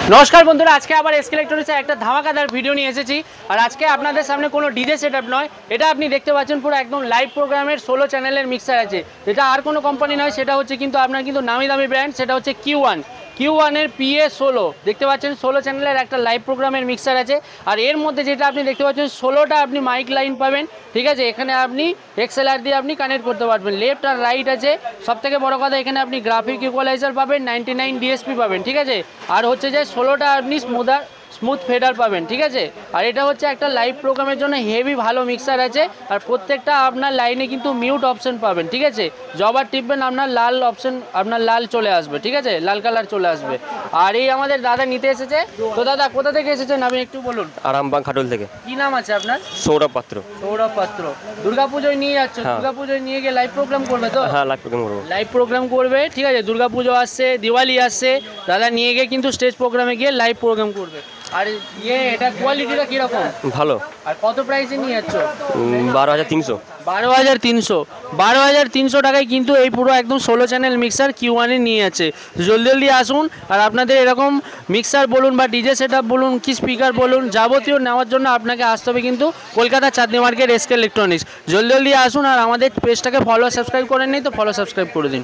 नमस्कार बंधुरा आज के आबार एसके इलेक्ट्रनिक्स एक धामाकादार भिडियो निये एसेछि और आज के आपनादेर सामने कोनो डीजे सेटआप नय एटा आपनि देखते पाच्छेन पुरो एकदम लाइव प्रोग्रामेर 16 चैनेलेर मिक्सार आछे जेटा आर कोनो कोम्पानि नय सेटा होच्छे किन्तु आपनार किन्तु नामी दामी ब्रैंड सेटा होच्छे Q1 एर PA16 देखते पाच्छेन 16 चैनेलेर एक लाइव प्रोग्रामेर मिक्सार आछे और एर मध्य जेटा आपनि देखते पाच्छेन 16टा आपनि माइक लाइन पाबेन ठीक आछे एखाने आपनि XLR दिये आपनि कानेक्ट करते पारबेन लेफ्ट और राइट आछे सबथेके बड़ो कथा एखाने आपनि ग्राफिक इक्वलाइजार पाबेन 99 DSP पाबेन ठीक आछे और होच्छे जे 16टा आपनि स्मूथ फेडार पाबेन ठीक है और এটা হচ্ছে একটা লাইভ প্রোগ্রামের জন্য হেভি ভালো মিক্সার আছে আর প্রত্যেকটা আপনার লাইনে কিন্তু মিউট অপশন পাবেন ঠিক আছে যবার টিপবেন আপনার লাল অপশন আপনার লাল চলে আসবে ঠিক আছে লাল কালার চলে আসবে আর এই আমাদের দাদা নিতে এসেছে তো দাদা কোথা থেকে এসেছেন আপনি একটু বলুন আরামবাগ খাটুল থেকে কি নাম আছে আপনার সৌরভ পাত্র দুর্গাপূজায় নিয়ে যাচ্ছে দুর্গাপূজায় নিয়ে গিয়ে লাইভ প্রোগ্রাম করবে তো হ্যাঁ লাইভ প্রোগ্রাম করব লাইভ প্রোগ্রাম করবে ঠিক আছে দুর্গাপূজা আসছে দিওয়ালি আসছে দাদা নিয়ে গিয়ে কিন্তু স্টেজ প্রোগ্রামে গিয়ে লাইভ প্রোগ্রাম করবে আর ये এটা কোয়ালিটিটা কি রকম ভালো আর কত প্রাইসে নিয়ে যাচ্ছ 12300 টাকায় কিন্তু এই পুরো একদম 16 চ্যানেল মিক্সার Q1 এ নিয়ে যাচ্ছে জলদি জলদি আসুন আর আপনাদের এরকম মিক্সার বলুন বা ডিজে সেটআপ বলুন কি স্পিকার বলুন যাবতীয় নেওয়ার জন্য আপনাকে আসতে হবে কিন্তু কলকাতা চাঁদনী মার্কেট এসকে ইলেকট্রনিক্স জলদি জলদি আসুন আর আমাদের পেজটাকে ফলো সাবস্ক্রাইব করেন নি তো ফলো সাবস্ক্রাইব করে দিন।